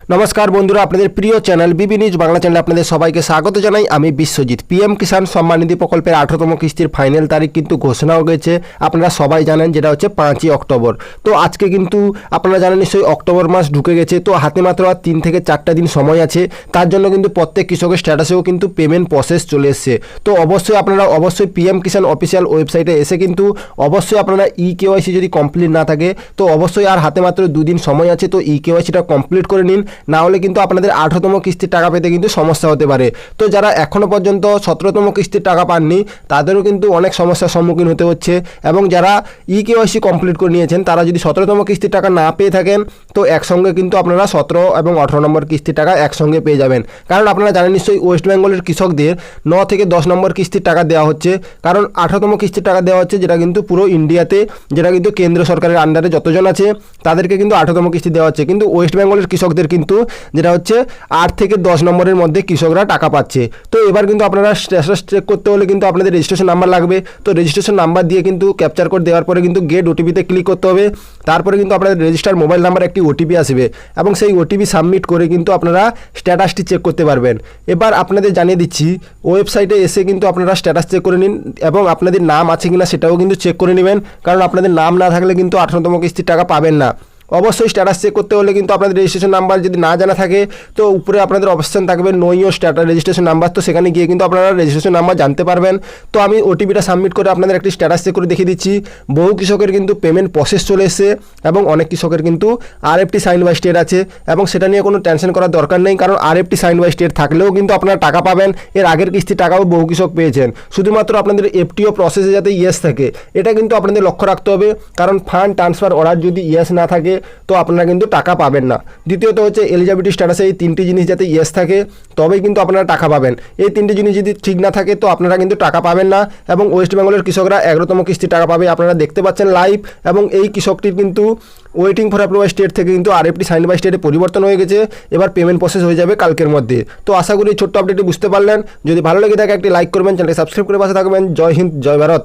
নমস্কার বন্ধুরা, আপনাদের প্রিয় চ্যানেল বিবি নিউজ বাংলা চ্যানেলে আপনাদের সবাইকে স্বাগত জানাই। আমি বিশ্বজিৎ। পিএম কিষাণ সম্মান নিধি প্রকল্পের 18তম কিস্তির ফাইনাল তারিখ কিন্তু ঘোষণা হয়ে গেছে। আপনারা সবাই জানেন, যেটা হচ্ছে 5ই অক্টোবর। তো আজকে কিন্তু আপনারা জানেন নিশ্চয়ই অক্টোবর মাস ঢুকে গেছে। তো হাতে মাত্র আর 3 থেকে 4টা দিন সময় আছে। তার জন্য কিন্তু প্রত্যেক কৃষকের স্ট্যাটাসেও কিন্তু পেমেন্ট প্রসেস চলে এসছে। তো অবশ্যই আপনারা পিএম কিষাণ অফিসিয়াল ওয়েবসাইটে এসে কিন্তু অবশ্যই আপনারা কেওয়াইসি যদি কমপ্লিট না থাকে তো অবশ্যই আর হাতে মাত্র 2 দিন সময় আছে। তো কেওয়াইসিটা কমপ্লিট করে নিন, না হলে কিন্তু আপনাদের 18তম কিস্তির টাকা পেতে কিন্তু সমস্যা হতে পারে। তো যারা এখনও পর্যন্ত 17তম কিস্তির টাকা পাননি তাদেরও কিন্তু অনেক সমস্যার সম্মুখীন হতে হচ্ছে, এবং যারা কেওয়াইসি কমপ্লিট করে নিয়েছেন তারা যদি 17তম কিস্তির টাকা না পেয়ে থাকেন তো একসঙ্গে কিন্তু আপনারা 17 এবং 18 নম্বর কিস্তির টাকা একসঙ্গে পেয়ে যাবেন। কারণ আপনারা জানেন নিশ্চয়ই ওয়েস্ট বেঙ্গলের কৃষকদের 9 থেকে 10 নম্বর কিস্তির টাকা দেওয়া হচ্ছে, কারণ 18তম কিস্তির টাকা দেওয়া হচ্ছে, যেটা কিন্তু পুরো ইন্ডিয়াতে, যেটা কিন্তু কেন্দ্র সরকারের আন্ডারে যতজন আছে তাদেরকে কিন্তু 18তম কিস্তি দেওয়া হচ্ছে। কিন্তু ওয়েস্ট বেঙ্গলের কৃষকদের কিন্তু যেটা হচ্ছে 8 থেকে 10 নম্বরের মধ্যে কৃষকরা টাকা পাচ্ছে। তো এবার কিন্তু আপনারা স্ট্যাটাস চেক করতে হলে কিন্তু আপনাদের রেজিস্ট্রেশন নাম্বার লাগবে। তো রেজিস্ট্রেশন নাম্বার দিয়ে কিন্তু ক্যাপচার কোড দেওয়ার পরে কিন্তু গেট ওটিপিতে ক্লিক করতে হবে। তারপরে কিন্তু আপনাদের রেজিস্টার মোবাইল নাম্বার একটি ওটিপি আসবে, এবং সেই ওটিপি সাবমিট করে কিন্তু আপনারা স্ট্যাটাসটি চেক করতে পারবেন। এবার আপনাদের জানিয়ে দিচ্ছি, ওয়েবসাইটে এসে কিন্তু আপনারা স্ট্যাটাস চেক করে নিন, এবং আপনাদের নাম আছে কিনা সেটাও কিন্তু চেক করে নেবেন, কারণ আপনাদের নাম না থাকলে কিন্তু 18তম কিস্তির টাকা পাবেন না। অবশ্যই স্ট্যাটাস চেক করতে হলে কিন্তু আপনাদের রেজিস্ট্রেশন নাম্বার যদি না জানা থাকে তো উপরে আপনাদের অপশান থাকবে know your status registration number. তো সেখানে গিয়ে কিন্তু আপনারা রেজিস্ট্রেশন নাম্বার জানতে পারবেন। তো আমি ওটিপিটা সাবমিট করে আপনাদের একটি স্ট্যাটাস চেক করে দেখিয়ে দিচ্ছি। বহু কৃষকের কিন্তু পেমেন্ট প্রসেস চলে এসেছে, এবং অনেক কৃষকের কিন্তু আরএফটি সাইন বাই স্টেট আছে, এবং সেটা নিয়ে কোনো টেনশন করার দরকার নেই, কারণ আরএফটি সাইন বাই স্টেট থাকলেও কিন্তু আপনারা টাকা পাবেন। এর আগের কিস্তির টাকাও বহু কৃষক পেয়েছেন। শুধুমাত্র আপনাদের এফটিও প্রসেসে যাতে ইয়েস থাকে এটা কিন্তু আপনাদের লক্ষ্য রাখতে হবে, কারণ ফান্ড ট্রান্সফার অর্ডার যদি ইয়েস না থাকে তো আপনারা কিন্তু টাকা পাবেন না। দ্বিতীয়ত হচ্ছে এলিজিবিলিটি স্ট্যাটাসে এই 3টি জিনিস যাতে ইয়েস থাকে তবেই কিন্তু আপনারা টাকা পাবেন। এই 3টি জিনিস যদি ঠিক না থাকে তো আপনারা কিন্তু টাকা পাবেন না। এবং ওয়েস্ট বেঙ্গলের কৃষকরা 11তম কিস্তির টাকা পাবে, আপনারা দেখতে পাচ্ছেন লাইভ। এবং এই কৃষকটির কিন্তু ওয়েটিং ফর অ্যাপ্রুভাল স্টেট থেকে কিন্তু আরএফটি সাইন বাই স্টেটে পরিবর্তন হয়ে গেছে। এবার পেমেন্ট প্রসেস হয়ে যাবে কালকের মধ্যে। তো আশা করি ছোট্ট আপডেটটি বুঝতে পারলেন। যদি ভালো লেগে থাকে একটি লাইক করবেন, চ্যানেলটি সাবস্ক্রাইব করে পাশে থাকবেন। জয় হিন্দ, জয় ভারত।